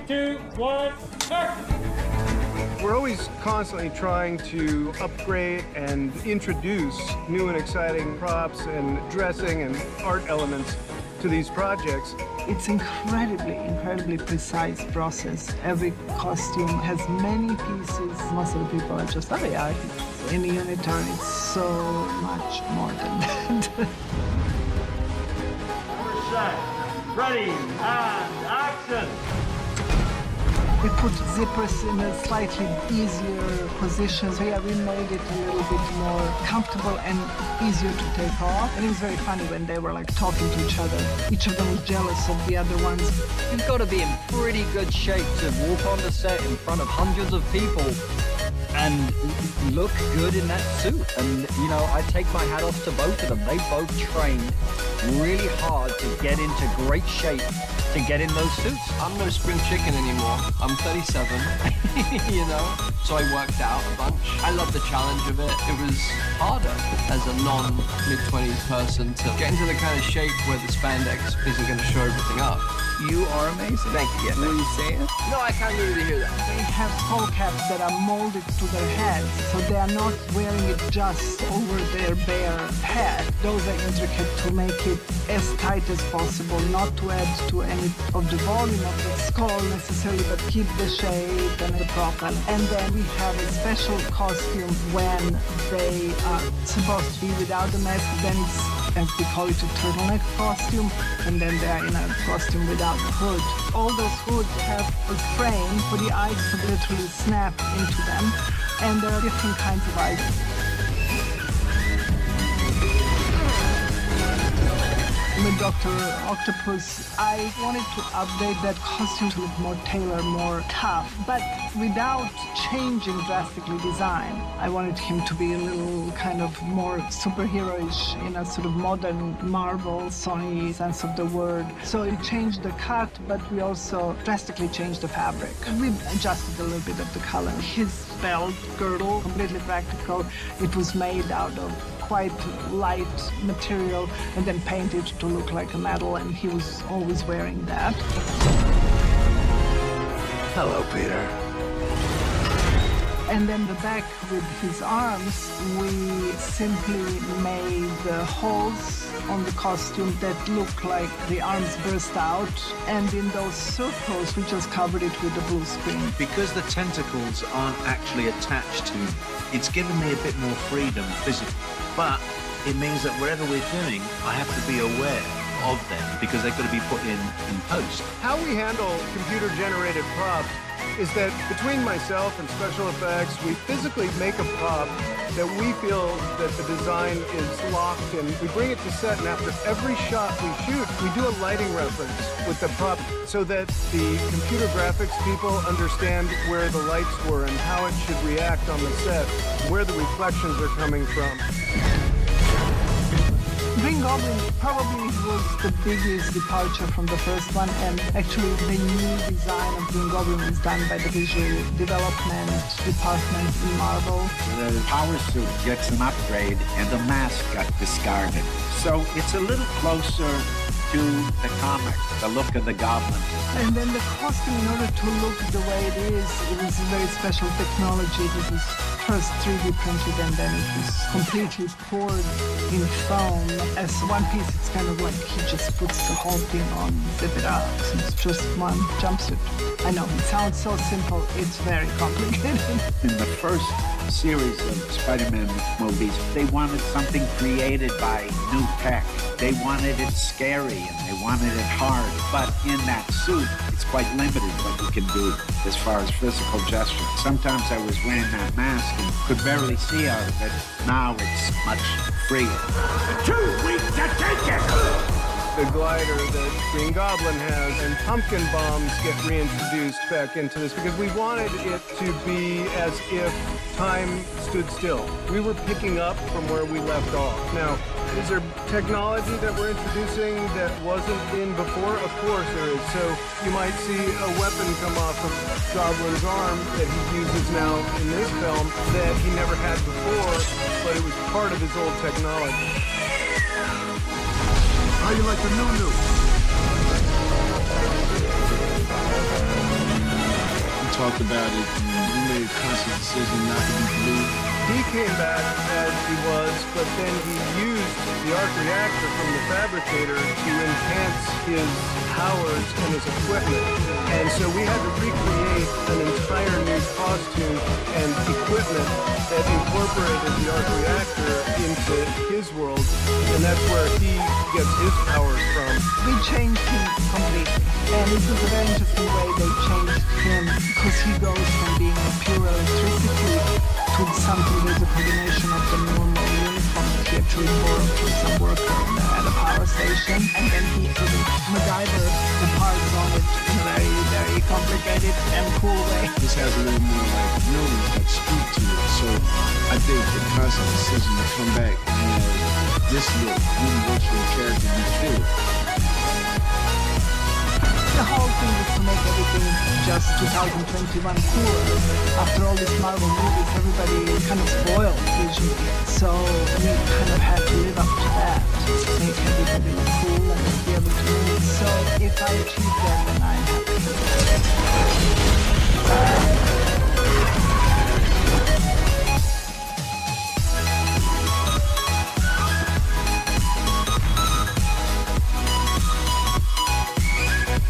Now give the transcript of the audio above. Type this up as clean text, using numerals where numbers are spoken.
2, 1, start! We're always constantly trying to upgrade and introduce new and exciting props and dressing and art elements to these projects. It's incredibly precise process. Every costume has many pieces. Most of the people are just, oh yeah, in the Uniturn, it's so much more than that. Set, ready, and action! We put zippers in a slightly easier position. So yeah, we made it a little bit more comfortable and easier to take off. And it was very funny when they were like talking to each other. Each of them was jealous of the other ones. You've got to be in pretty good shape to walk on the set in front of hundreds of people and look good in that suit. And, you know, I take my hat off to both of them. They both trained really hard to get into great shape to get in those suits. I'm no spring chicken anymore. I'm 37, you know, so I worked out a bunch. I love the challenge of it. It was harder as a non-mid-20s person to get into the kind of shape where the spandex isn't going to show everything up. You are amazing. Thank you. Yeah, Will you say it? No, I can't really hear that. They have skull caps that are molded to their heads, so they are not wearing it just over their bare head. Those are intricate to make it as tight as possible, not to add to any of the volume of the skull necessarily, but keep the shape and the profile. And then we have a special costume when they are supposed to be without the mask, then it's, as we call it, a turtleneck costume, and then they are in a costume without a hood. All those hoods have a frame for the eyes to literally snap into them, and there are different kinds of eyes. With Dr. Octopus, I wanted to update that costume to look more tailored, more tough, but without changing drastically design. I wanted him to be a little kind of more superhero-ish in a sort of modern Marvel, Sony sense of the word. So we changed the cut, but we also drastically changed the fabric. We adjusted a little bit of the color. His belt girdle, completely practical. It was made out of quite light material and then painted to look like a medal, and he was always wearing that. Hello, Peter. And then the back with his arms, we simply made holes on the costume that look like the arms burst out, and in those circles we just covered it with a blue screen. Because the tentacles aren't actually attached to, it's given me a bit more freedom physically, but it means that whatever we're doing, I have to be aware of them because they've got to be put in post. How we handle computer-generated props is that between myself and special effects, we physically make a prop that we feel that the design is locked in. We bring it to set, and after every shot we shoot, we do a lighting reference with the prop so that the computer graphics people understand where the lights were and how it should react on the set, where the reflections are coming from. Green Goblin probably was the biggest departure from the first one, and actually the new design of Green Goblin was done by the visual development department in Marvel. The power suit gets an upgrade and the mask got discarded. So it's a little closer to the comic, the look of the Goblin. And then the costume, in order to look the way it was a very special technology. It was first 3D printed and then it was completely poured in foam. As one piece, it's kind of like he just puts the whole thing on, zip it up. So it's just one jumpsuit. I know, it sounds so simple, it's very complicated. In the first series of Spider-Man movies, they wanted something created by new tech. They wanted it scary and they wanted it hard. But in that suit, it's quite limited what you can do as far as physical gesture. Sometimes I was wearing that mask and could barely see out of it. Now it's much freer. 2 weeks to take it! The glider that Green Goblin has and pumpkin bombs get reintroduced back into this because we wanted it to be as if time stood still. We were picking up from where we left off. Now, is there technology that we're introducing that wasn't in before? Of course there is. So you might see a weapon come off of Goblin's arm that he uses now in this film that he never had before, but it was part of his old technology. How you like the new? talked about it, and you made a conscious decision not to be blue. He came back as he was, but then he used the arc reactor from the fabricator to enhance his powers and his equipment. And so we had to recreate an entire new costume and equipment that incorporated the arc reactor into his world, and that's where he gets his powers from. We changed him completely. And it was a very interesting way they changed him, because he goes from being a pure electricity to something that's a combination of the normal uniform that he actually borrowed from some worker at a power station, and then he sort of MacGyver the parts on it in a very, very complicated and cool way. This has a little more like feelings that speak to it. So I think the conscious decision to come back and have this look really makes your character be feel it. The whole thing is to make everything just 2021 cooler. After all these Marvel movies, everybody kind of spoiled visually. So we kind of had to live up to that. Make everybody look cool and be able to move. So if I achieve